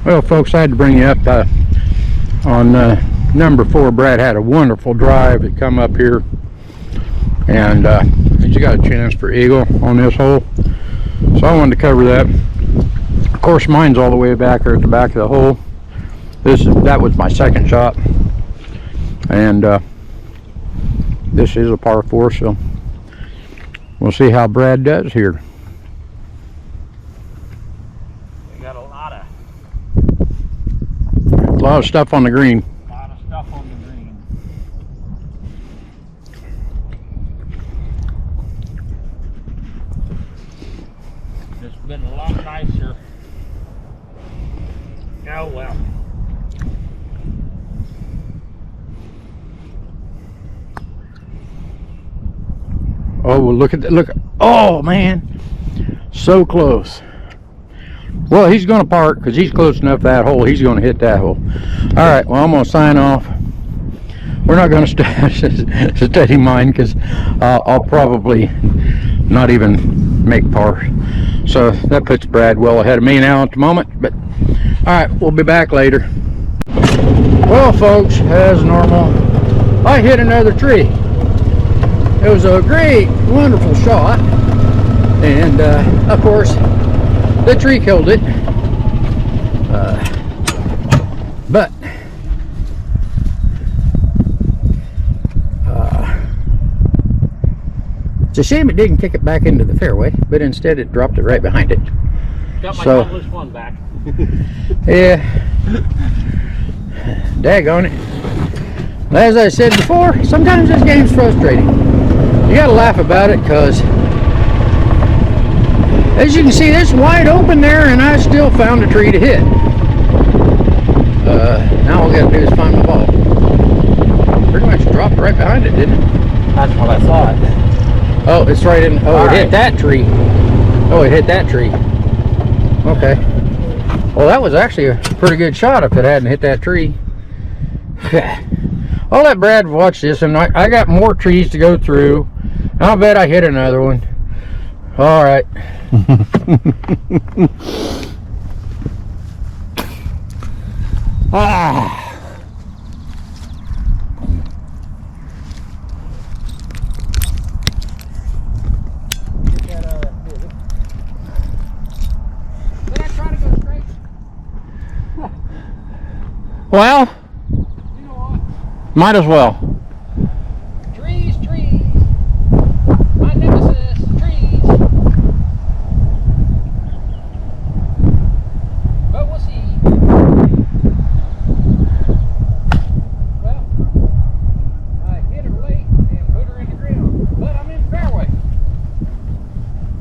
Well, folks, I had to bring you up on number 4. Brad had a wonderful drive to come up here, and he's got a chance for eagle on this hole, so I wanted to cover that. Of course, mine's all the way back there at the back of the hole. That was my second shot, and this is a par 4, so we'll see how Brad does here. We got a lot of stuff on the green. A lot of stuff on the green. It's been a lot nicer. Oh well. Oh, well, look at that. Look. Oh, man. So close. Well, he's going to park because he's close enough to that hole. He's going to hit that hole. All right. Well, I'm going to sign off. We're not going to steady mine because I'll probably not even make par. So that puts Brad well ahead of me now at the moment. But all right, we'll be back later. Well, folks, as normal, I hit another tree. It was a great, wonderful shot, and of course, the tree killed it. But it's a shame it didn't kick it back into the fairway, but instead it dropped it right behind it. Got my Cutlass one back. Yeah. Daggone it. As I said before, sometimes this game's frustrating. You gotta laugh about it, because as you can see, it's wide open there, and I still found a tree to hit. Now all we gotta do is find my ball. Pretty much dropped right behind it, didn't it? That's what I thought. Oh, it's right in. Oh, it hit that tree. Oh, it hit that tree. Okay. Well, that was actually a pretty good shot if it hadn't hit that tree. I'll let Brad watch this, and I got more trees to go through. I'll bet I hit another one. All right. Well, you know what? might as well. Trees. My nemesis, trees. But we'll see. Well, I hit her late and put her in the ground, but I'm in the fairway.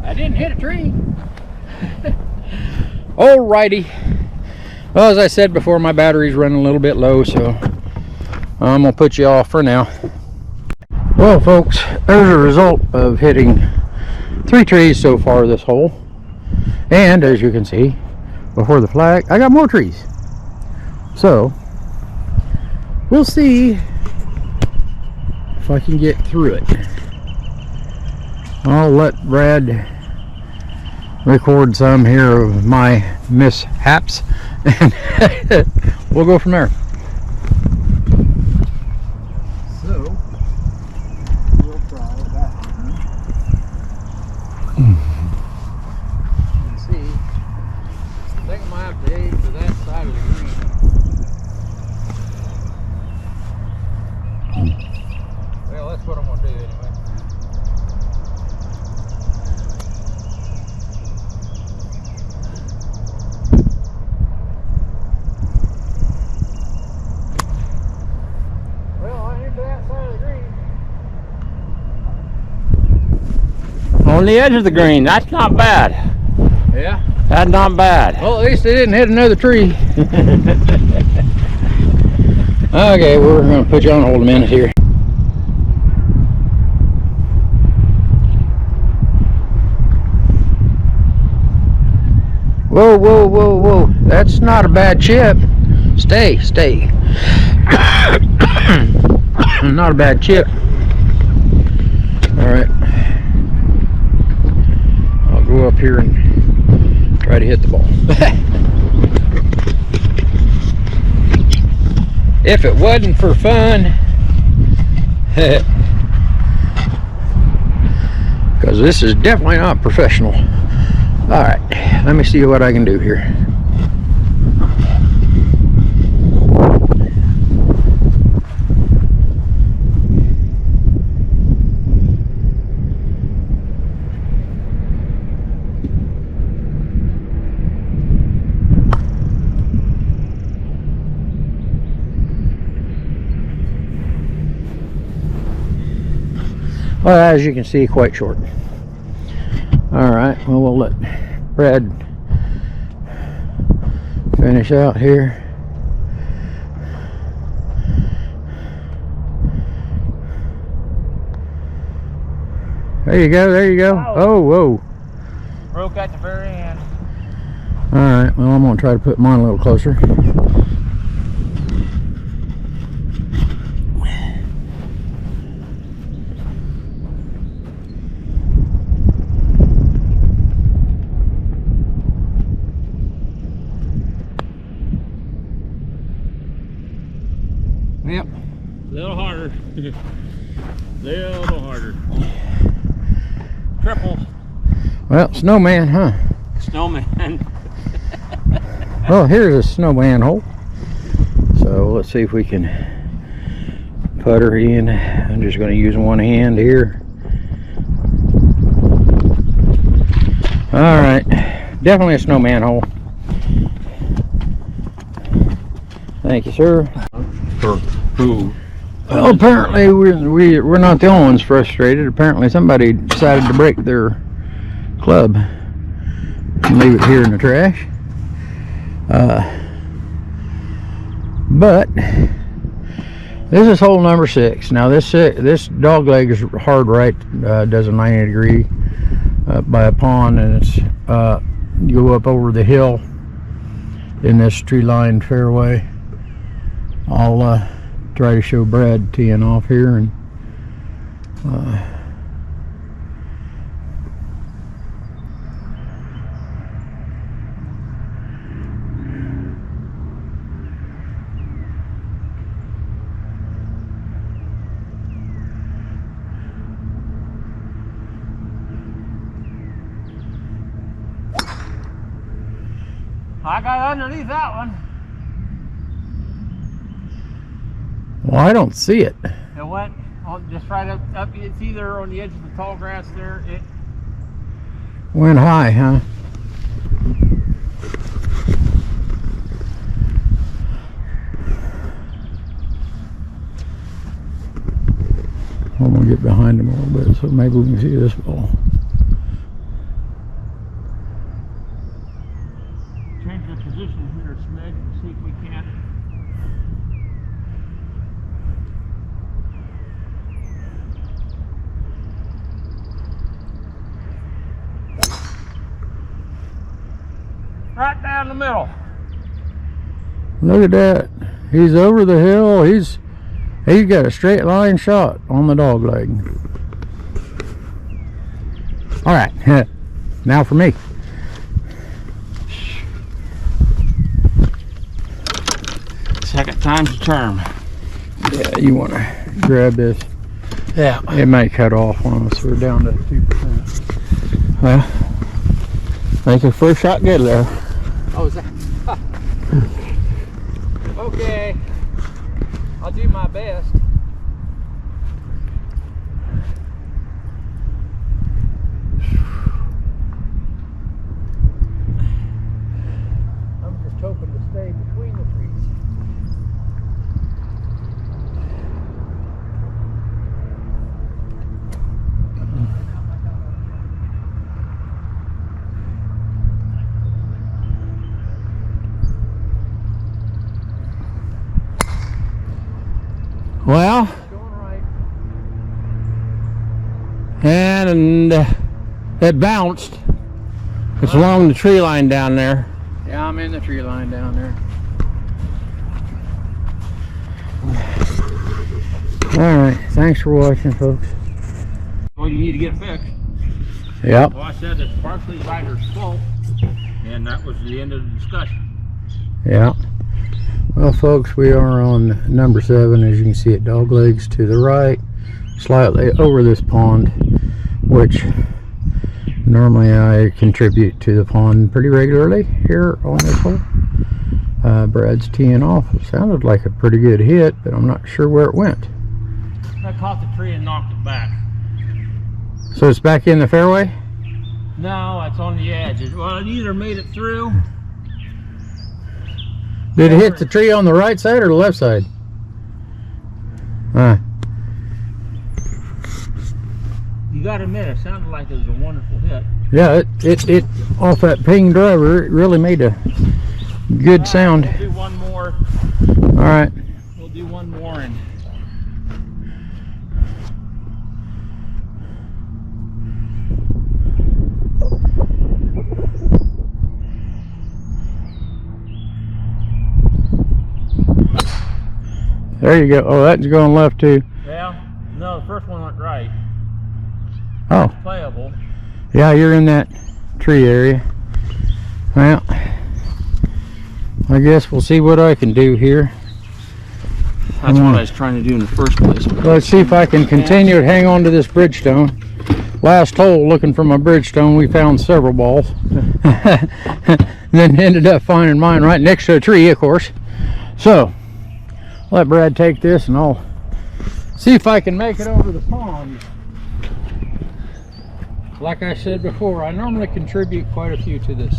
I didn't hit a tree. Alrighty. Well, as I said before, my battery's running a little bit low, so I'm gonna put you off for now. Well, folks, there's a result of hitting 3 trees so far this hole, and as you can see before the flag, I got more trees. So we'll see if I can get through it. I'll let Brad record some here of my mishaps, and we'll go from there. So we'll try that one. You see, I think I might have to aim to that side of the green. Well, that's what I'm gonna do anyway. On the edge of the green, that's not bad. Yeah? That's not bad. Well, at least they didn't hit another tree. Okay, we're going to put you on hold a minute here. Whoa, whoa, whoa, whoa. That's not a bad chip. Stay. Not a bad chip. All right. I'll go up here and try to hit the ball. if it wasn't for fun, because this is definitely not professional. All right, let me see what I can do here. Well, as you can see, quite short. All right, well, we'll let Brad finish out here. There you go, there you go. Oh, whoa. Broke at the very end. All right, well, I'm gonna try to put mine a little closer. Yep. A little harder. Little harder. Triple. Well, snowman, huh? Snowman. Well, here's a snowman hole. So let's see if we can putter in. I'm just going to use one hand here. All right, definitely a snowman hole. Thank you, sir. For who? Well, apparently we're not the only ones frustrated. Apparently somebody decided to break their club and leave it here in the trash. But this is hole number 6. Now this dog leg is hard right, does a 90 degree by a pond, and it's you go up over the hill in this tree lined fairway. I'll try to show Brad teeing off here, and I got underneath that one. well, I don't see it. It went just right up. It's either on the edge of the tall grass there. It Went high, huh? I'm gonna get behind him a little bit so maybe we can see this ball. change the position here, Smeg, and see if we can't. Right down the middle. Look at that. He's over the hill. He's got a straight line shot on the dog leg. All right, now for me. Second time's the charm. Yeah, you want to grab this. Yeah. It might cut off on us. We're down to 2%. Well, make your first shot good there. Oh, is that? Okay. I'll do my best. I'm just hoping to stay between the trees. Well, and it bounced. It's along the tree line down there. Yeah, I'm in the tree line down there. All right, thanks for watching, folks. Well, you need to get it fixed. Yep. Well, I said it's partially rider's fault, and that was the end of the discussion. Yeah. Well, folks, we are on number 7. As you can see, it dog legs to the right, slightly over this pond, which normally I contribute to the pond pretty regularly here on this hole. Brad's teeing off. It sounded like a pretty good hit, but I'm not sure where it went. I caught the tree and knocked it back. So it's back in the fairway? No, it's on the edge. Well, it either made it through. Did it hit the tree on the right side or the left side? You gotta admit, it sounded like it was a wonderful hit. Yeah, it off that ping driver, it really made a good sound. We'll do one more. All right. We'll do one more and. There you go. Oh, that's going left too. Yeah. No, the first one went right. Oh. It's playable. Yeah, you're in that tree area. Well, I guess we'll see what I can do here. That's what I was trying to do in the first place. Let's see if I can continue to hang on to this Bridgestone. Last hole, looking for my Bridgestone, we found several balls. Then ended up finding mine right next to a tree, of course. So, let Brad take this and I'll see if I can make it over the pond. Like I said before, I normally contribute quite a few to this.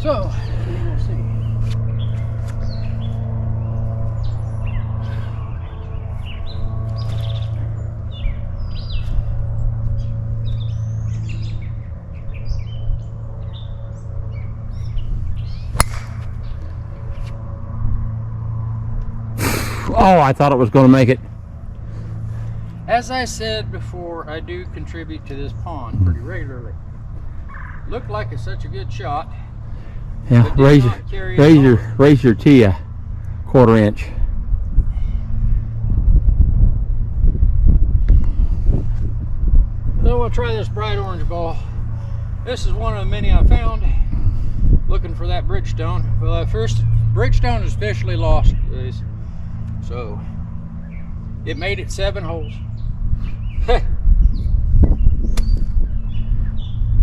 So, we'll see. Oh, I thought it was going to make it. As I said before, I do contribute to this pond pretty regularly. Looked like it's such a good shot. Yeah, raise your tee a quarter inch. So we'll try this bright orange ball. This is one of the many I found looking for that Bridgestone. Well, at first, Bridgestone is officially lost, guys. So it made it 7 holes.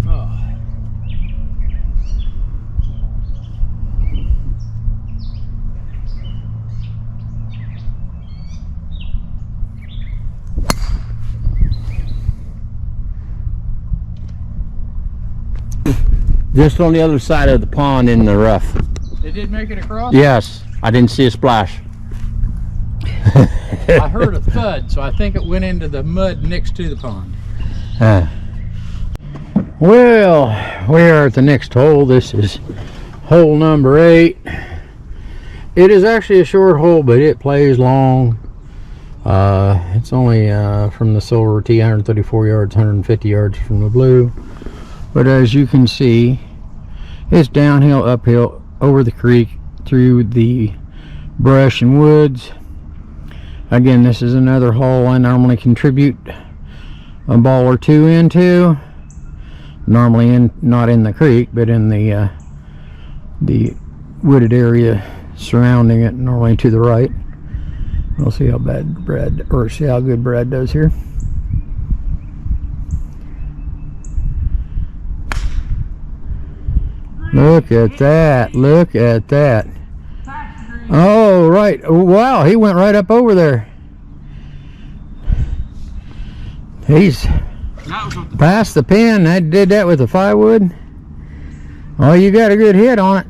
Oh. Just on the other side of the pond in the rough. It did make it across? Yes, I didn't see a splash. I heard a thud, so I think it went into the mud next to the pond. Well, we are at the next hole. This is hole number 8. It is actually a short hole, but it plays long. It's only from the silver tee, 134 yards, 150 yards from the blue. But as you can see, it's downhill, uphill, over the creek, through the brush and woods. Again, this is another hole I normally contribute a ball or two into. Normally not in the creek, but in the wooded area surrounding it, normally to the right. We'll see how see how good Brad does here. Look at that, look at that. Oh, right. Wow, he went right up over there. He's past the pin. I did that with the 5-wood. Oh, you got a good hit on it.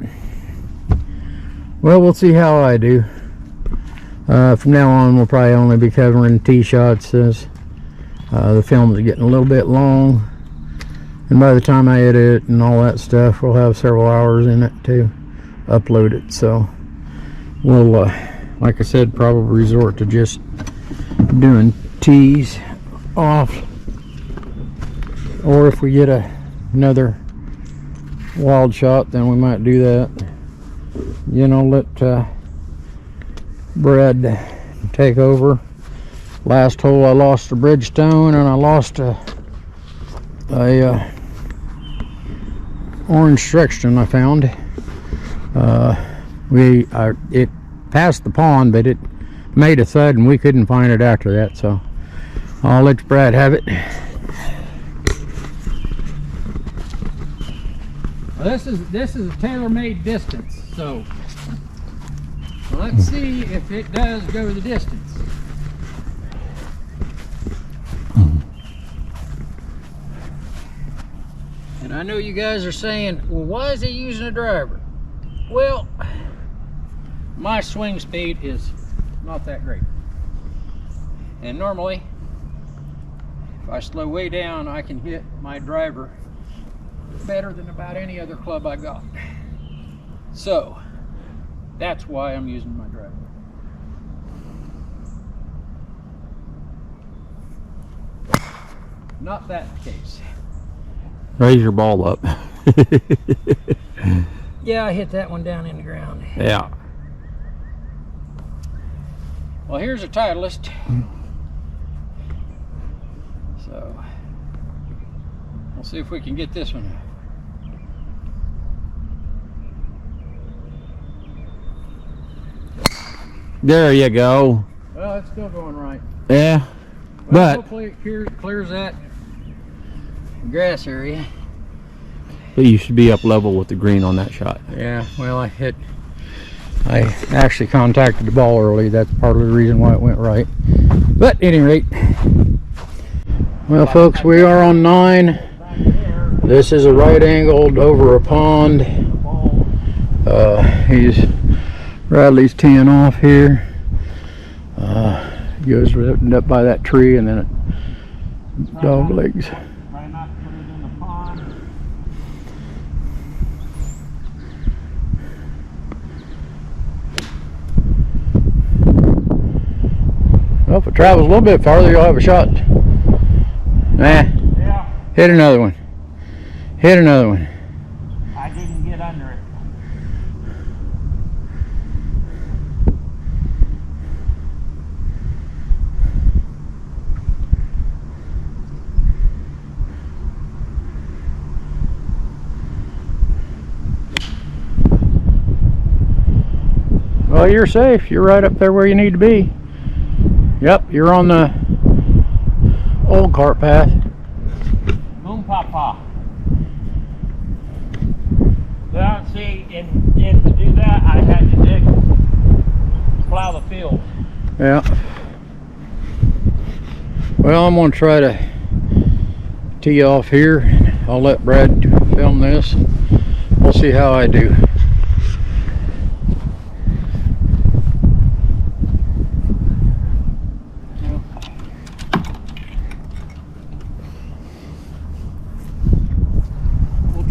Well, we'll see how I do. From now on, we'll probably only be covering tee shots as the film is getting a little bit long. And by the time I edit it and all that stuff, we'll have several hours in it to upload it. So we'll, like I said, probably resort to just doing tees off. Or if we get another wild shot, then we might do that. You know, let Brad take over. Last hole I lost a Bridgestone and I lost a orange sexton I found. It passed the pond, but it made a thud and we couldn't find it after that, so I'll let Brad have it. Well, this is a tailor-made distance, so let's see if it does go the distance. And I know you guys are saying, well, why is he using a driver? Well, my swing speed is not that great. And normally, if I slow way down, I can hit my driver better than about any other club I got. So, that's why I'm using my driver. Not that the case. Raise your ball up. Yeah, I hit that one down in the ground. Yeah. Well, here's a Titleist. So, we'll see if we can get this one. There you go. Well, it's still going right. Yeah. Well, But hopefully it clears that grass area. you should be up level with the green on that shot. Yeah, well, I actually contacted the ball early. That's part of the reason why it went right. But at any rate, well, folks, we are on 9. This is a right angled over a pond. He's Bradley's teeing off here. Goes up by that tree and then it dog legs. try not to put it in the pond. Well, if it travels a little bit farther, you'll have a shot. Yeah, Hit another one. Hit another one. I didn't get under it. Well, you're safe. You're right up there where you need to be. Yep, you're on the old cart path. Boom papa. Well, see, and to do that, I had to plow the field. Yeah. Well, I'm going to try to tee off here. I'll let Brad film this. We'll see how I do.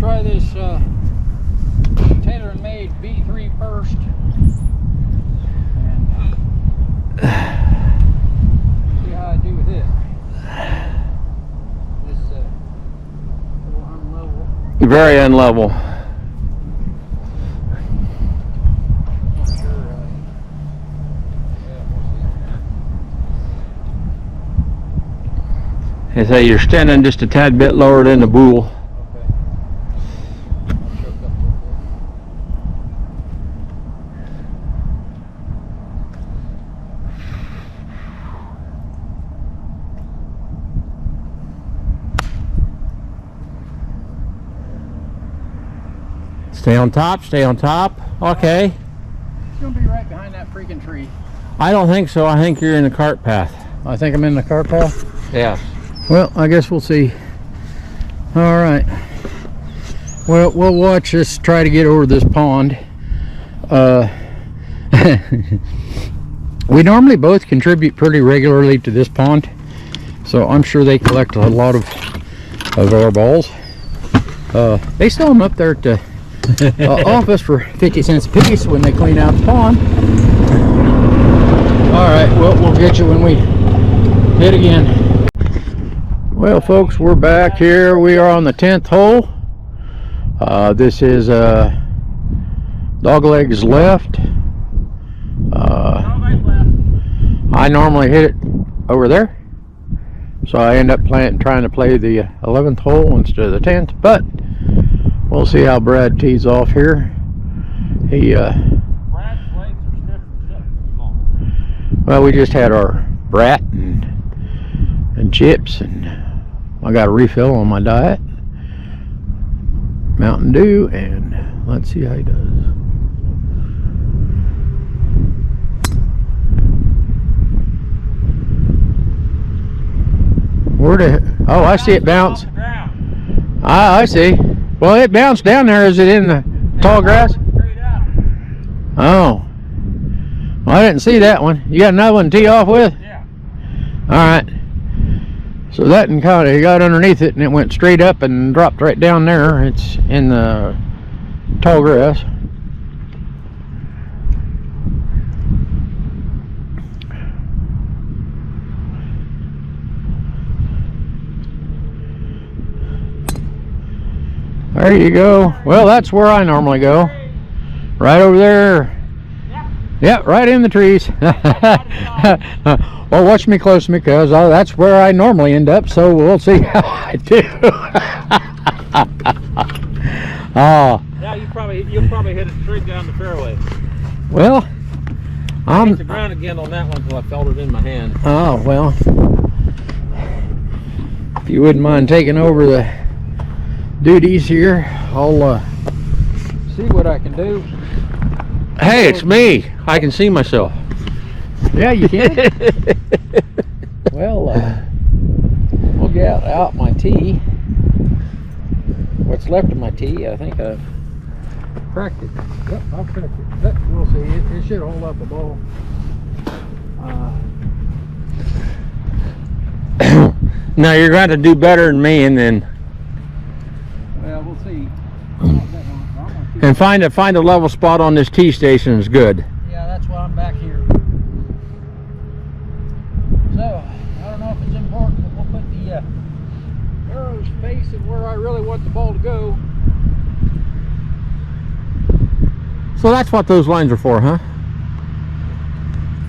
Try this tailor-made V3 first, and see how I do with it. This little unlevel. Very unlevel. Not sure. Yeah, we'll see. They say you're standing just a tad bit lower than the bull. Stay on top, stay on top. Okay. It's gonna be right behind that freaking tree. I don't think so. I think you're in the cart path. I think I'm in the cart path? Yeah. Well, I guess we'll see. All right. Well, we'll watch this try to get over this pond. We normally both contribute pretty regularly to this pond, so I'm sure they collect a lot of our balls. They sell them up there at the office for 50 cents a piece when they clean out the pond. All right, well, we'll get you when we hit again. Well, folks, we're back here. We are on the 10th hole. This is Doglegs left. I normally hit it over there, so I end up trying to play the 11th hole instead of the 10th, but We'll see how Brad tees off here. He Brad's legs are stiff and shut too long. well, we just had our brat and chips, and I got a refill on my diet, Mountain Dew, and let's see how he does. Where the, oh, I see it bounce. Off the ground. I see. Well, it bounced down there. Is it in the tall grass? Straight out. Oh. Well, I didn't see that one. You got another one to tee off with? Yeah. All right. So that and kind of, he got underneath it and it went straight up and dropped right down there. It's in the tall grass. There you go. Well, that's where I normally go. Right over there. Yeah, right in the trees. Well, watch me closely because that's where I normally end up, so we'll see how I do. Oh, Yeah, you'll probably hit it straight down the fairway. well, I hit the ground again on that one until I felt it in my hand. oh, well, if you wouldn't mind taking over the duties here, I'll see what I can do. Hey, it's me. I can see myself. Yeah, you can. Well, we'll get out my tee. What's left of my tee, I think I've cracked it. Yep, I've cracked it. But we'll see. It should hold up the ball. Now you're going to do better than me, and then Well, we'll see. and find a level spot on this tee station is good. Yeah, that's why I'm back here. So, I don't know if it's important, but we'll put the arrows facing where I really want the ball to go. So that's what those lines are for, huh?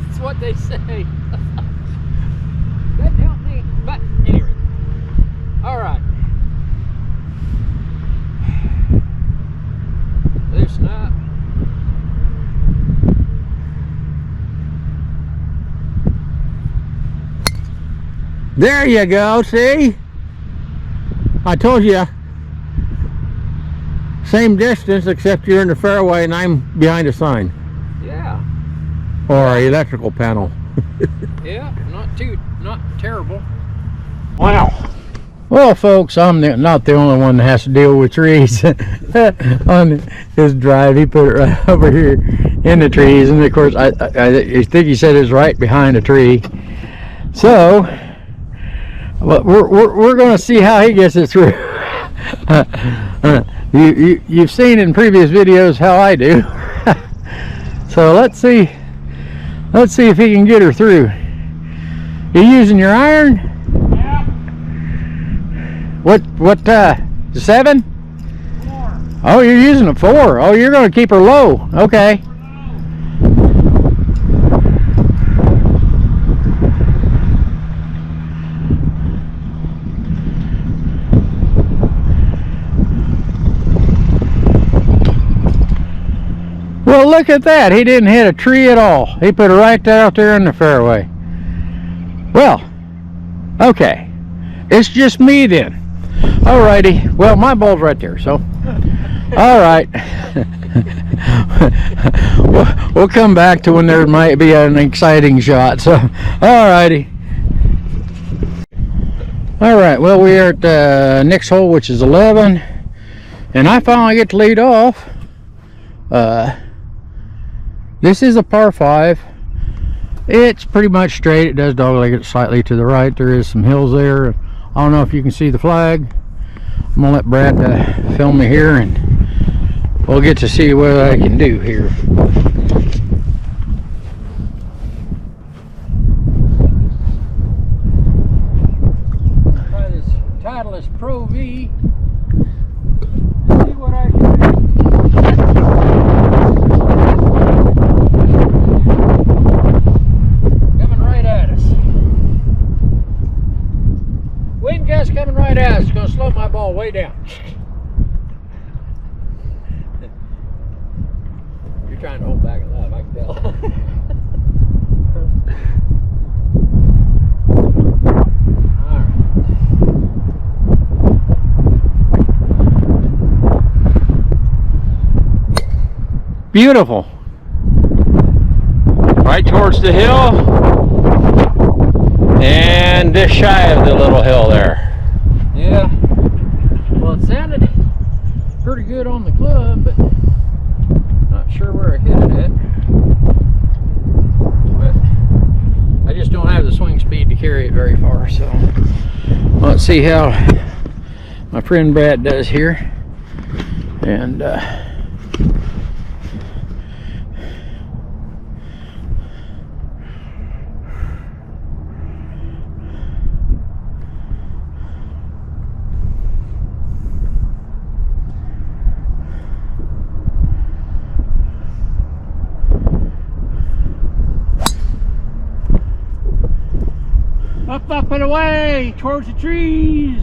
That's what they say. Doesn't help me, but anyway. All right. Loosen up. There you go, see? I told you. Same distance, except you're in the fairway and I'm behind a sign. Yeah. Or an electrical panel. Yeah. Not terrible. Wow. Well, folks, I'm not the only one that has to deal with trees. On his drive, he put it right over here in the trees, and of course, I think he said it's right behind a tree. So, but we're going to see how he gets it through. You've seen in previous videos how I do. So let's see if he can get her through. You using your iron? Yeah. What 7? 4. Oh, you're using a 4. Oh, you're going to keep her low. Okay. Well, look at that. He didn't hit a tree at all. He put it right out there in the fairway. Well, okay. It's just me then. Alrighty. Well, my ball's right there, so. Alright. We'll come back to when there might be an exciting shot. So, alrighty. Alright, well, we are at the next hole, which is 11. And I finally get to lead off. This is a par 5. It's pretty much straight. It does dogleg it slightly to the right. There is some hills there. I don't know if you can see the flag. I'm gonna let Brad film me here, and we'll get to see what I can do here. Try this Titleist Pro V. See what I can do. Coming right at us. Wind gust coming right at us. It's going to slow my ball way down. Beautiful. Right towards the hill. And just shy of the little hill there. Yeah. Well, it sounded pretty good on the club, but not sure where I hit it at. But I just don't have the swing speed to carry it very far, so let's see how my friend Brad does here. And up and away towards the trees.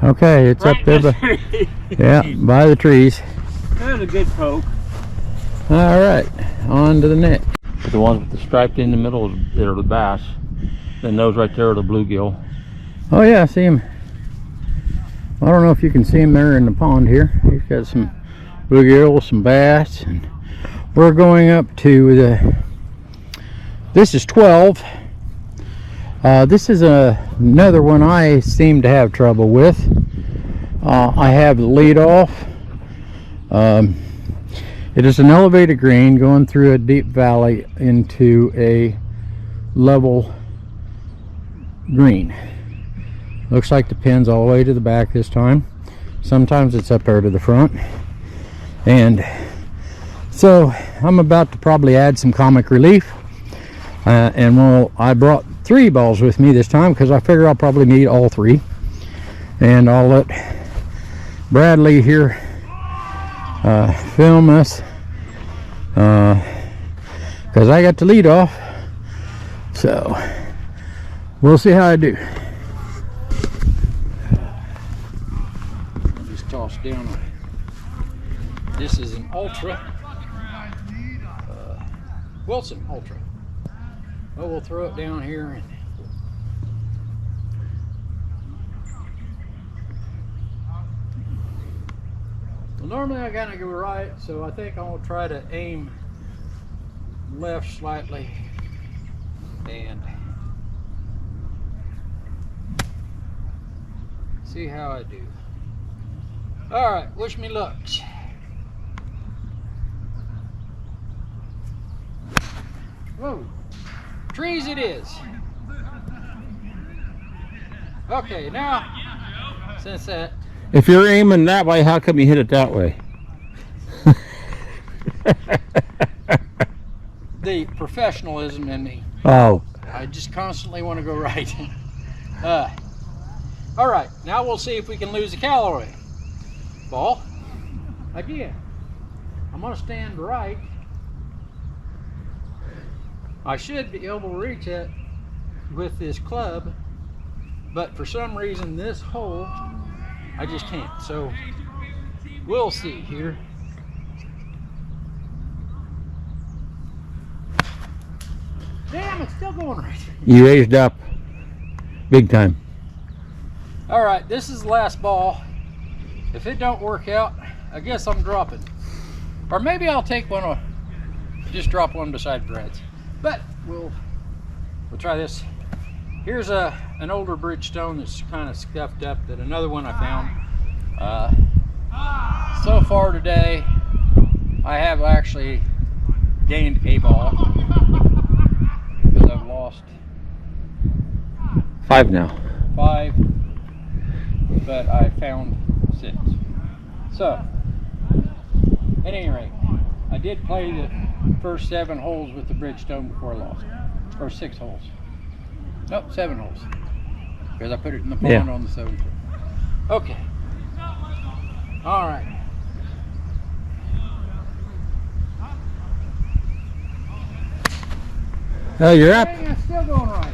Okay, it's Right up there. in the By, tree. yeah, by the trees. That was a good poke. All right, on to the next. The ones with the striped in the middle that are the bass. Then those right there are the bluegill. Oh yeah, I see him. I don't know if you can see him there in the pond here. He's got some bluegill, some bass, and we're going up to the. This is 12. This is another one I seem to have trouble with. I have the lead off. It is an elevated green going through a deep valley into a level green. Looks like the pin's all the way to the back this time. Sometimes it's up there to the front. And so I'm about to probably add some comic relief. And well, I brought 3 balls with me this time because I figure I'll probably need all 3. And I'll let Bradley here film us because I got the lead off. So we'll see how I do. I'll just toss down. This is an Ultra. Wilson Ultra. Oh, we'll throw it down here. And well, normally I gotta go right, so I think I'll try to aim left slightly and see how I do. All right, wish me luck. Whoa. Trees it is. Okay, now, since that, If you're aiming that way, how come you hit it that way? the professionalism in me, Oh, I just constantly want to go right. All right, now we'll see if we can lose the calorie. Ball, again, I'm gonna stand right. I should be able to reach it with this club, but for some reason this hole, I just can't. So we'll see here. Damn, it's still going right. you raised up big time. All right, this is the last ball. If it don't work out, I guess I'm dropping. Or maybe I'll take one, just drop one beside Brad's. But we'll try this. Here's an older Bridgestone that's kind of scuffed up, that another one I found. So far today, I have actually gained a ball because I've lost 5 now. 5, but I found 6. So, at any rate, I did play the first 7 holes with the Bridgestone before I lost. Or 6 holes. Nope, 7 holes. Because I put it in the pond on the 7th. Okay. All right. Oh, you're up. Hey, it's still going right.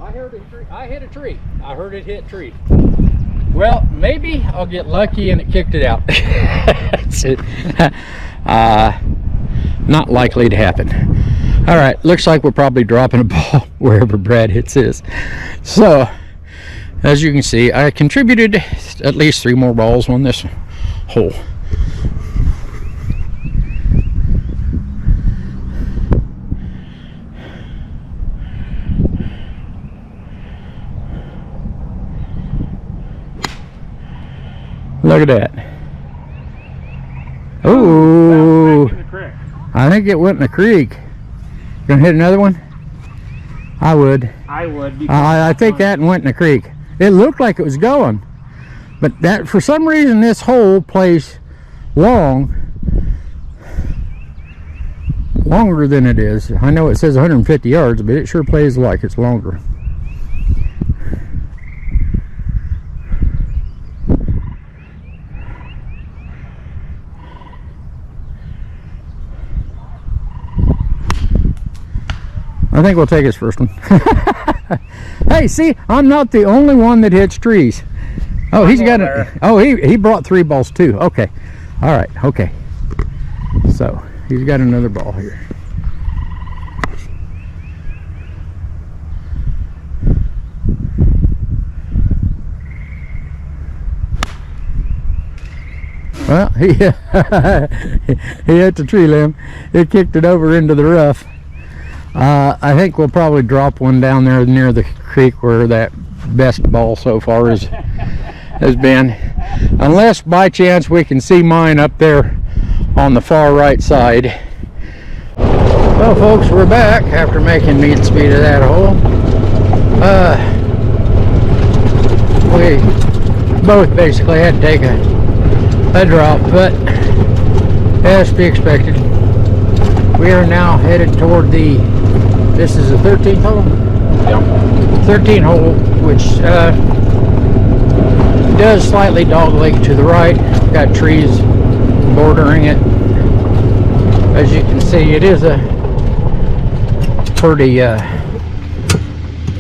I heard a tree. I hit a tree. I heard it hit tree. Well, maybe I'll get lucky and it kicked it out. That's it. Not likely to happen. All right, looks like we're probably dropping a ball wherever Brad hits his. So, as you can see, I contributed at least 3 more balls on this hole. Look at that. Oh, Back in the creek. I think it went in the creek. Gonna hit another one? I would. I would. I think that went in the creek. It looked like it was going, but that for some reason this hole plays longer than it is. I know it says 150 yards, but it sure plays like it's longer. I think we'll take his first one. Hey, see, I'm not the only one that hits trees. Oh, he's got it. Oh, he brought 3 balls too. Okay. All right. Okay. So he's got another ball here. Well, he hit the tree limb. It kicked it over into the rough. I think we'll probably drop one down there near the creek where that best ball so far has been. Unless by chance we can see mine up there on the far right side. Well, folks, we're back after making meat speed of that hole. We both basically had to take a drop, but as to be expected, we are now headed toward this is a 13th hole? Yep. 13 hole, which does slightly dogleg to the right. Got trees bordering it. As you can see, it is a pretty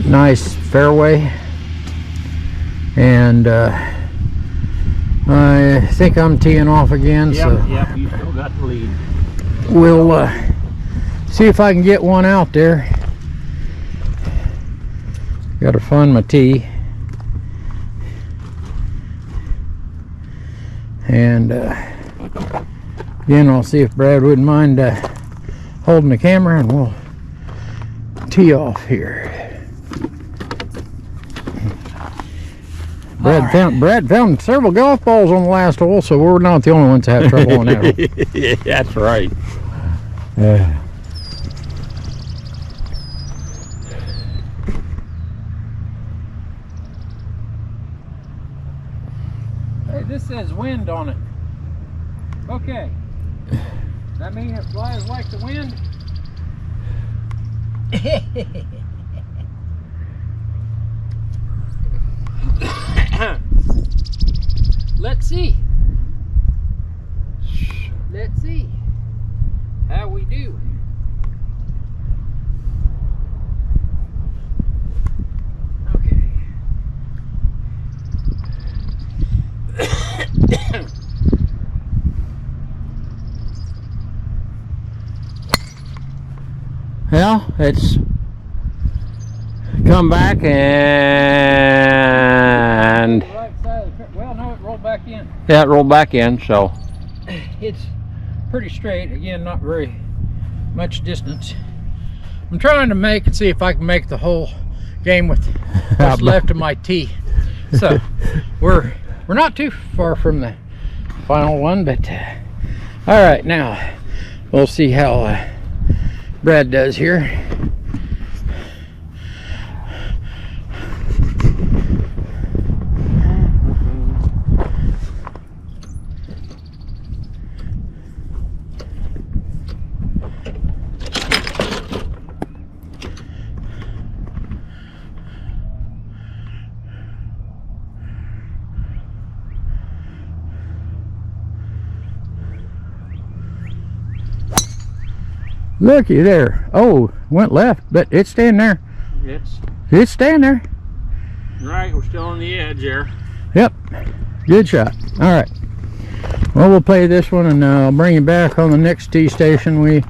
nice fairway. And I think I'm teeing off again. Yep, So yep, you still got the lead. we'll see if I can get one out there. Got to find my tee. And again, I'll see if Brad wouldn't mind holding the camera, and we'll tee off here. Brad found several golf balls on the last hole, so we're not the only ones that have trouble on that hole. Yeah, that's right. Hey, this says wind on it. Okay. That means it flies like the wind? Let's see. Let's see how we do. Okay. Well, it's come back and Right side of the, well, no, it rolled back in. yeah, it rolled back in, so It's pretty straight. Again, not very much distance. I'm trying to make and see if I can make the whole game with what's left of my tee. So we're not too far from the final one, but all right, now we'll see how Brad does here. Looky there. Oh, went left, but it's staying there. It's staying there. right, we're still on the edge there. Yep. Good shot. All right. Well, we'll play this one, and I'll bring you back on the next tee station. We,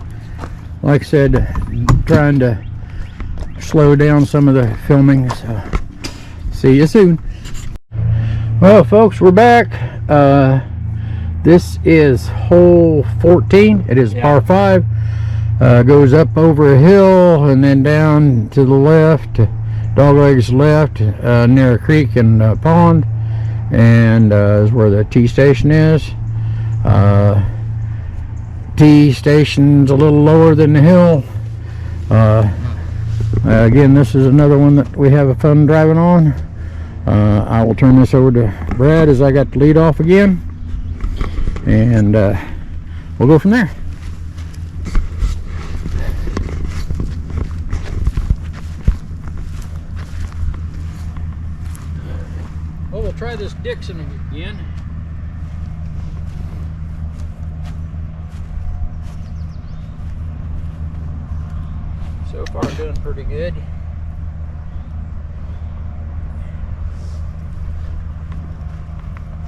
like I said, trying to slow down some of the filming. So, see you soon. Well, folks, we're back. This is hole 14. It is par 5. Goes up over a hill and then down to the left, doglegs left, near a creek and a pond, and is where the T station is. T station's a little lower than the hill. Again, this is another one that we have a fun driving on. I will turn this over to Brad as I got the lead off again, and we'll go from there. Well, we'll try this Dixon again. So far, doing pretty good.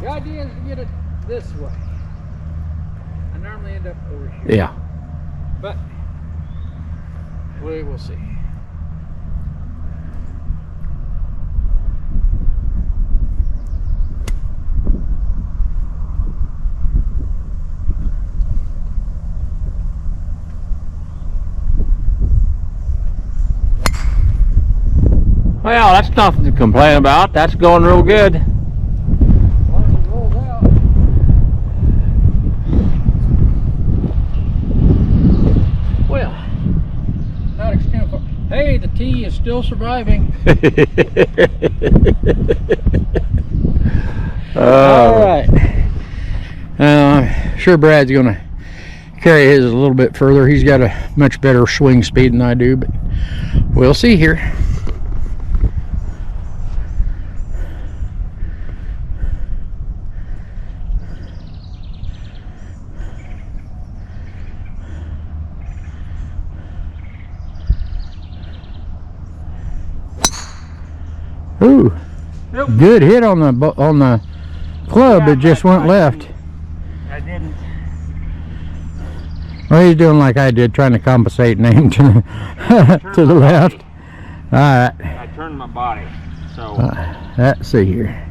The idea is to get it this way. I normally end up over here. Yeah. But we will see. Well, that's nothing to complain about. That's going real good. As long as it rolls out. Well, not extending far. Hey, the T is still surviving. All right. Sure Brad's gonna carry his a little bit further. He's got a much better swing speed than I do, but we'll see here. Ooh, Nope. good hit on the club. It just went left. I didn't. Well, he's doing like I did, trying to compensate and aim to, to the left. All right. I turned my body, so Let's see here.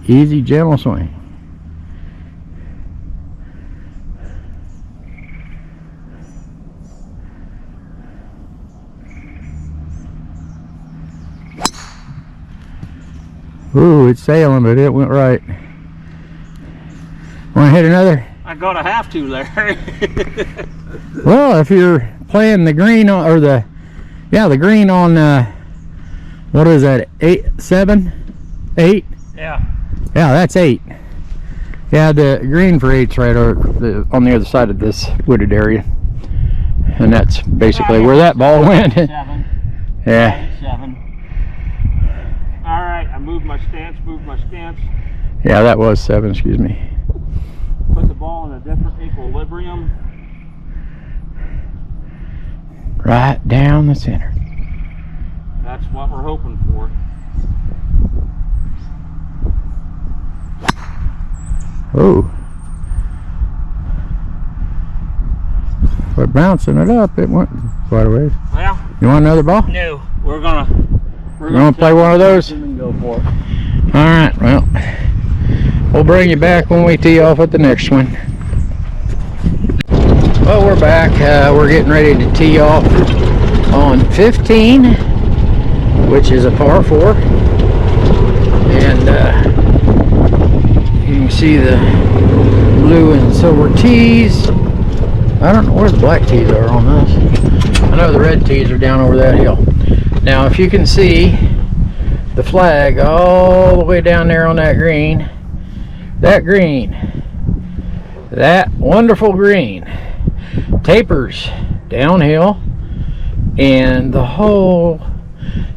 Easy, gentle swing. Ooh, it's sailing, but it went right. Want to hit another? I'm gonna have to, Larry. Well, if you're playing the green on, or the green on, what is that, 8, 7, 8? Yeah. Yeah, that's 8. Yeah, the green for 8's right on the other side of this wooded area. And that's basically where that ball went. 7. Yeah. 7. All right, I moved my stance. Yeah, that was 7, excuse me. Put the ball in a different equilibrium. Right down the center. That's what we're hoping for. Oh. But bouncing it up, it went quite a ways. Well, You want another ball? no, we're gonna play one of those? And go for it. All right, well, we'll bring you back when we tee off at the next one. Well, we're back. We're getting ready to tee off on 15, which is a par 4. And you can see the blue and silver tees. I don't know where the black tees are on this. I know the red tees are down over that hill. Now, if you can see the flag all the way down there on that green, that wonderful green tapers downhill, and the hole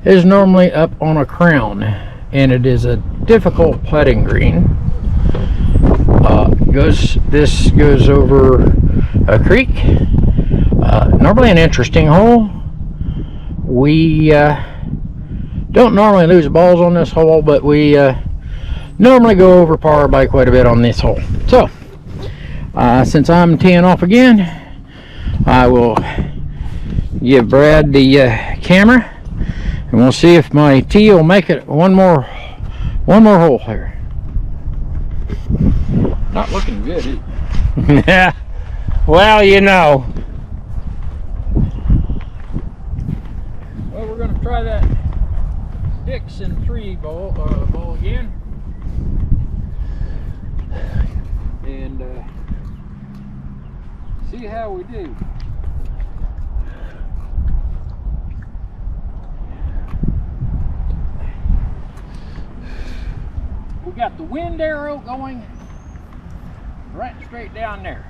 is normally up on a crown, and it is a difficult putting green. This goes over a creek. Normally an interesting hole. We don't normally lose balls on this hole, but we normally go over par by quite a bit on this hole. So since I'm teeing off again, I will give Brad the camera, and we'll see if my tee will make it one more hole here. Not looking good, is it? Yeah. Well, you know. Well, we're going to try that Dixon 3 ball again. And see how we do. We got the wind arrow going right straight down there.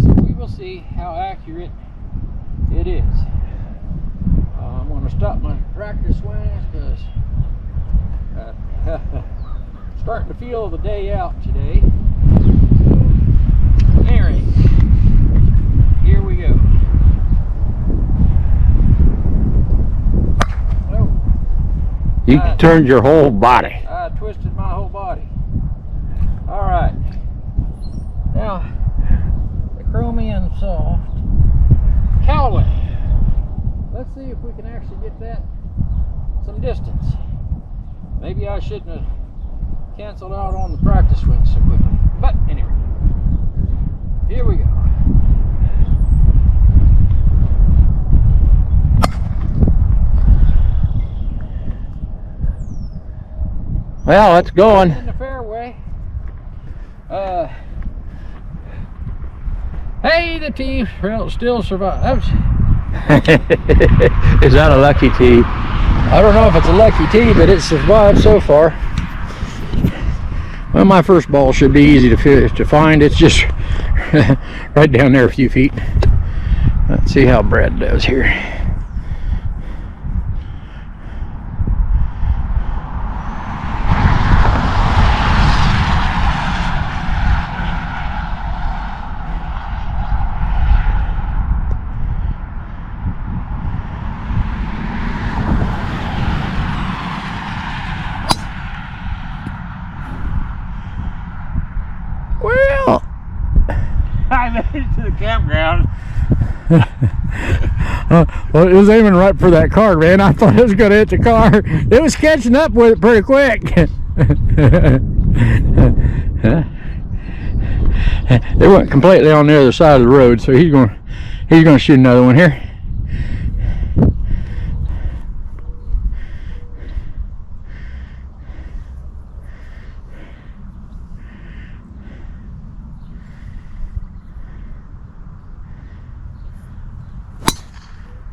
So we will see how accurate it is. I'm going to stop my tractor swings because starting to feel the day out today. So, anyway, here we go. Oh, You turned your whole body. I twisted my whole body. All right. Now, the Chromium Soft Cowley. Let's see if we can actually get that some distance. Maybe I shouldn't have canceled out on the practice swing so quickly. But anyway, here we go. Well, it's going. In the fairway. Hey, the tee still survives. Is that a lucky tee? I don't know if it's a lucky tee, but it survived so far. Well, my first ball should be easy to find. It's just right down there a few feet. Let's see how Brad does here. Well, I made it to the campground. well, it was aiming right for that car, man. I thought it was going to hit the car. It was catching up with it pretty quick. They went completely on the other side of the road, so he's going to shoot another one here.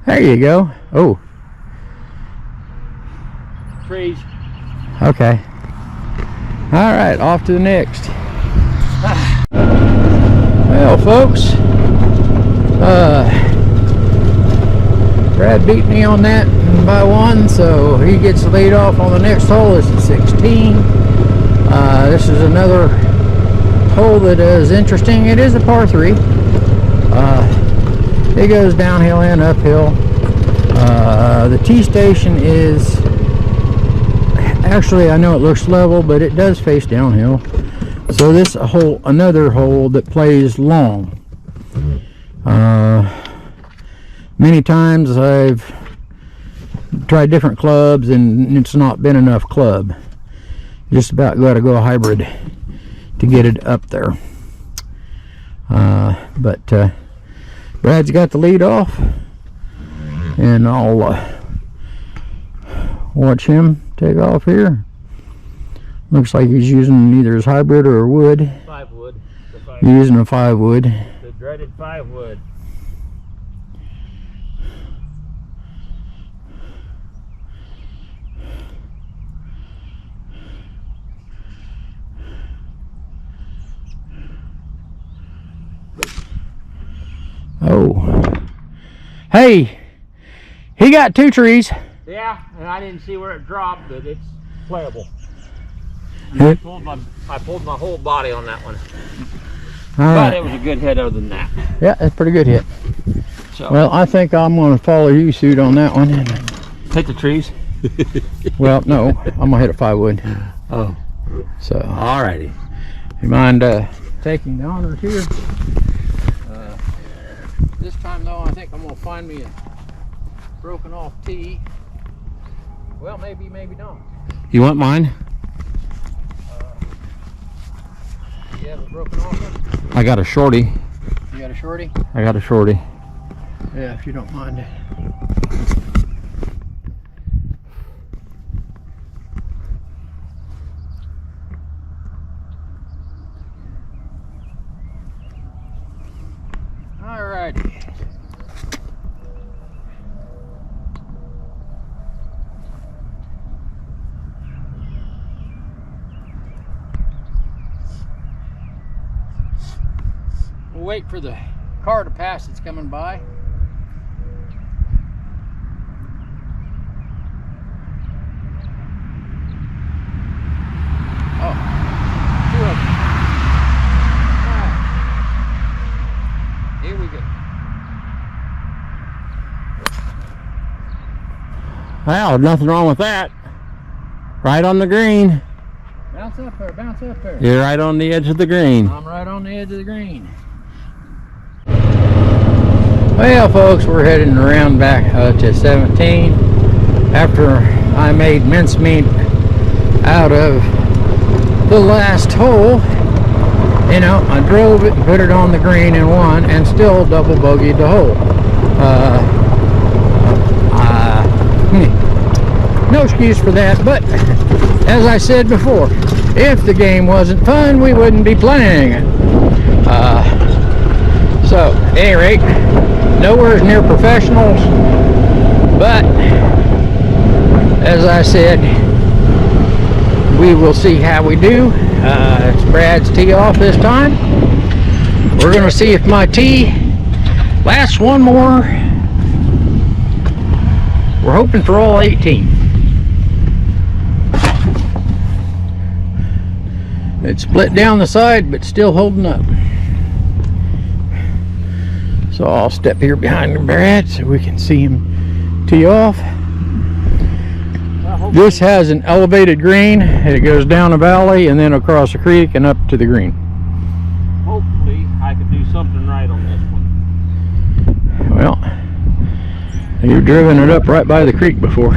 There you go. Oh, Trees. okay. All right, off to the next. Well, folks, Brad beat me on that by one, so he gets the lead off on the next hole. This is 16. This is another hole that is interesting. It is a par 3. It goes downhill and uphill. The tee station is actually, I know it looks level, but it does face downhill. So this another hole that plays long. Many times I've tried different clubs and it's not been enough club. Just about got to go hybrid to get it up there. But Brad's got the lead off, and I'll watch him take off here. Looks like he's using either his hybrid or wood. 5 wood. He's using a 5 wood. The dreaded 5 wood. Oh. Hey, he got 2 trees. Yeah, and I didn't see where it dropped, but it's playable. Huh? I pulled my whole body on that one. All But right. it was a good hit other than that. Yeah, that's a pretty good hit. So Well, I think I'm going to follow you suit on that one. hit the trees. Well, no, I'm going to hit a 5 wood. Oh. So, Alrighty. you mind taking the honors here? This time, though, I think I'm going to find me a broken off tee. Well, maybe not. You want mine? You have a broken off one? I got a shorty. You got a shorty? I got a shorty. Yeah, if you don't mind. We'll wait for the car to pass that's coming by. Oh, 2 of them. All right. Here we go. Well, nothing wrong with that. Right on the green. Bounce up there, bounce up there. You're right on the edge of the green. I'm right on the edge of the green. Well, folks, we're heading around back to 17 after I made mincemeat out of the last hole. You know, I drove it and put it on the green and won, and still double bogeyed the hole. No excuse for that, but as I said before, if the game wasn't fun, we wouldn't be playing it. So, at any rate, nowhere near professionals, but as I said, we will see how we do. It's Brad's tee off this time. We're going to see if my tee lasts one more. We're hoping for all 18. It's split down the side, but still holding up. So I'll step here behind Brad so we can see him tee off. This has an elevated green. It goes down a valley and then across a creek and up to the green. Hopefully, I could do something right on this one. Well, you've driven it up right by the creek before.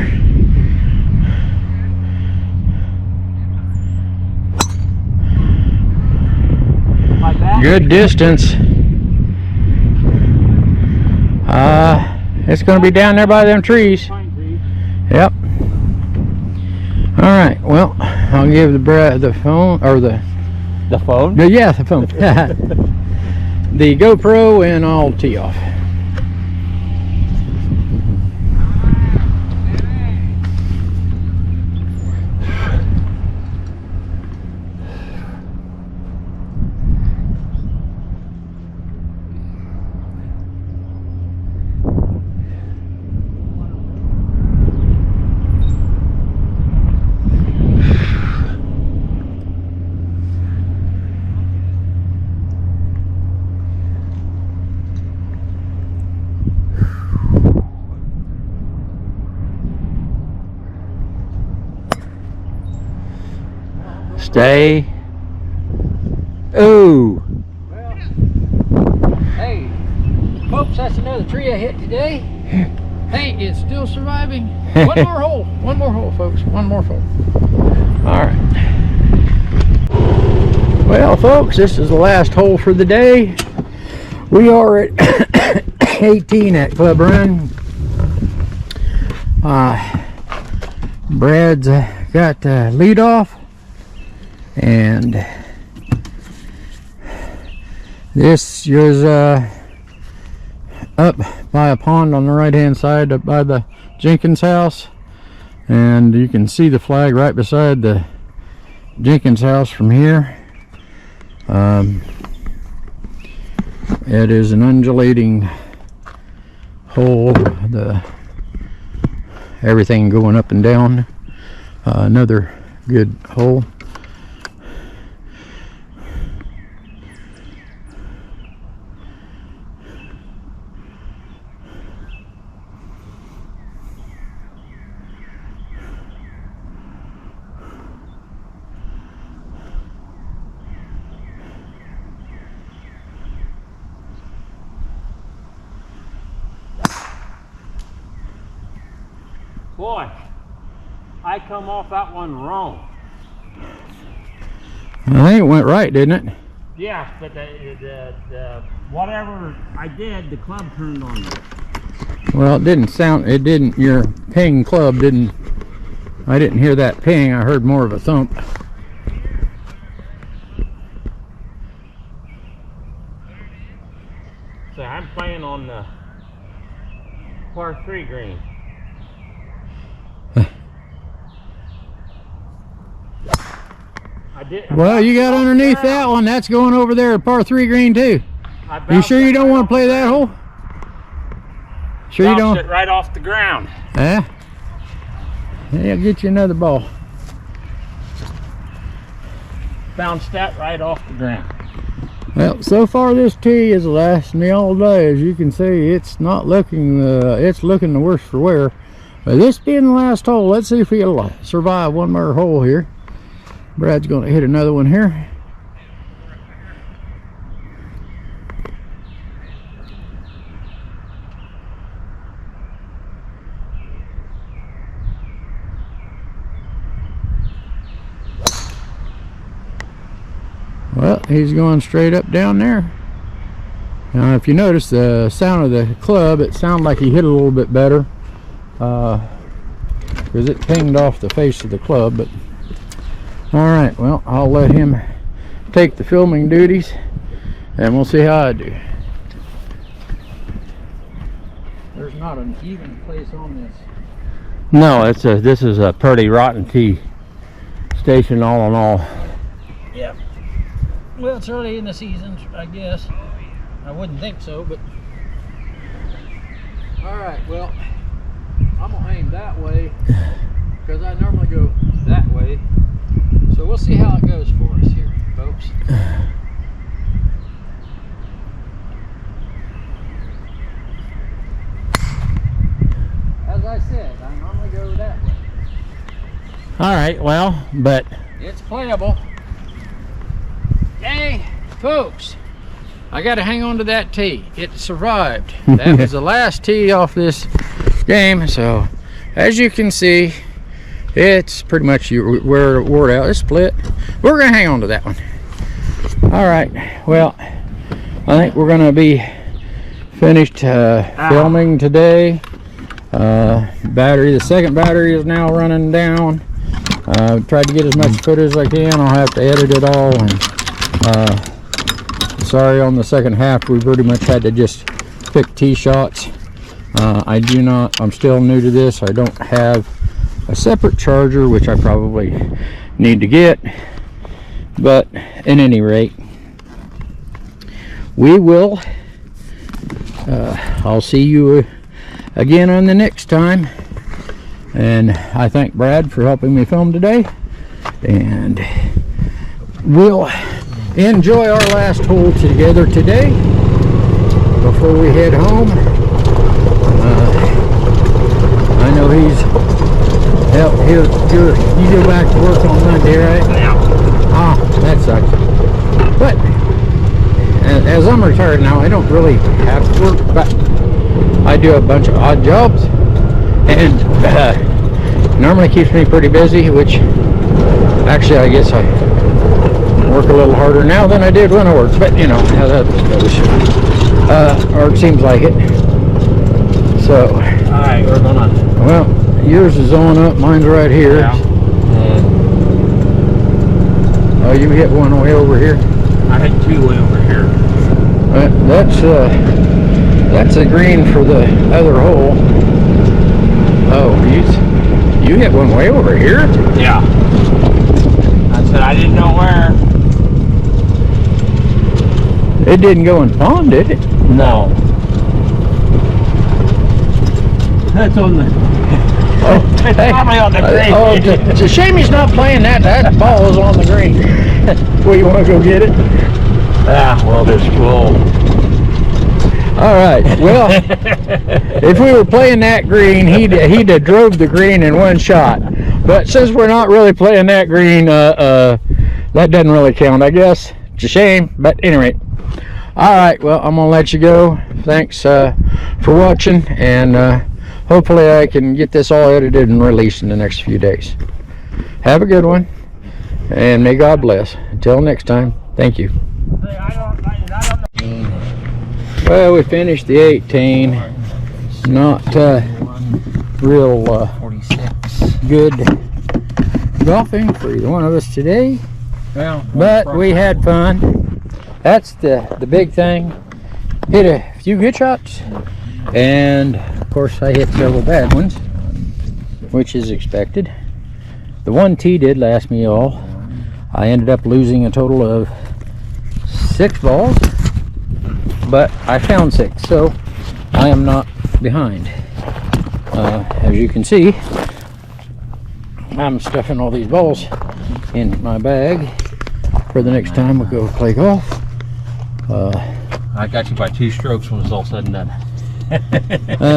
Like that? Good distance. It's going to be down there by them trees. Pine trees. Yep. All right. Well, I'll give the phone or the phone? yeah, the phone. The GoPro, and I'll tee off. Stay. Ooh. Well, hey, folks, that's another tree I hit today. Hey, it's still surviving. One more hole. One more hole, folks. One more hole. All right. Well, folks, this is the last hole for the day. We are at 18 at Club Run. Brad's got lead off. And this is up by a pond on the right hand side, up by the Jenkins house, and you can see the flag right beside the Jenkins house from here. It is an undulating hole, everything going up and down. Another good hole. Boy, I come off that one wrong. I think it went right, didn't it? Yeah, but the whatever I did, the club turned on me. Well, it didn't, your ping club didn't, I didn't hear that ping, I heard more of a thump. So I'm playing on the par 3 green. Well, you got underneath that one. That's going over there at par 3 green too. You sure you don't want to play that hole? Sure you Bounced don't? it right off the ground. Yeah. Yeah, get you another ball. Bounced that right off the ground. Well, so far this tee is lasting me all day. As you can see, it's not looking, it's looking the worse for wear. But this being the last hole, let's see if we'll survive one more hole here. Brad's going to hit another one here. Well, he's going straight up down there. Now, if you notice the sound of the club, it sounded like he hit a little bit better because it pinged off the face of the club. But all right, well, I'll let him take the filming duties, and we'll see how I do. There's not an even place on this. No, this is a pretty rotten tee station, all in all. Yeah. Well, it's early in the season, I guess. I wouldn't think so, but... Alright, well, I'm going to aim that way, because I normally go that way. So we'll see how it goes for us here, folks. As I said, I normally go that way. Alright, well, but... It's playable. Hey, folks, I got to hang on to that tee. It survived. That was the last tee off this game. So, as you can see, it's pretty much where it wore out. It's split. We're going to hang on to that one. All right. Well, I think we're going to be finished filming today. The second battery is now running down. Tried to get as much footage as I can. I'll have to edit it all. And sorry, on the second half we pretty much had to just pick tee shots. I'm still new to this. I don't have a separate charger, which I probably need to get, but at any rate, we will I'll see you again on the next time, and I thank Brad for helping me film today, and we'll enjoy our last hole together today before we head home. I know he's you go back to work on Monday, right? Yeah. Ah, that sucks. But as I'm retired now, I don't really have to work, but I do a bunch of odd jobs, and normally keeps me pretty busy, which actually I guess I work a little harder now than I did when I worked, but you know how that goes. Or it seems like it. So, Alright, we're gonna... well, yours is on up, mine's right here. Yeah. Oh, you hit one way over here? I hit two way over here. That's a green for the other hole. Oh, you hit one way over here? Yeah. I said I didn't know where. It didn't go in pond, did it? No. That's on the... Oh, it's probably on the green. Oh, it's a shame he's not playing that. That ball is on the green. Well, you want to go get it? Ah, well, there's full. All right. Well, if we were playing that green, he'd have drove the green in one shot. But since we're not really playing that green, that doesn't really count, I guess. It's a shame, but anyway. All right. Well, I'm gonna let you go. Thanks for watching, and hopefully I can get this all edited and released in the next few days. Have a good one, and may God bless. Until next time, thank you. Well, we finished the 18. Not real 46. good golfing for either one of us today, Well, but we had fun. That's the big thing. Hit a few good shots, and of course I hit several bad ones, which is expected. The one tee did last me all. I ended up losing a total of 6 balls, but I found 6, so I am not behind. As you can see, I'm stuffing all these balls in my bag for the next time we go play golf. I got you by 2 strokes when it's all said and done.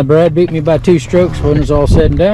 Brad beat me by 2 strokes when it's all said and done.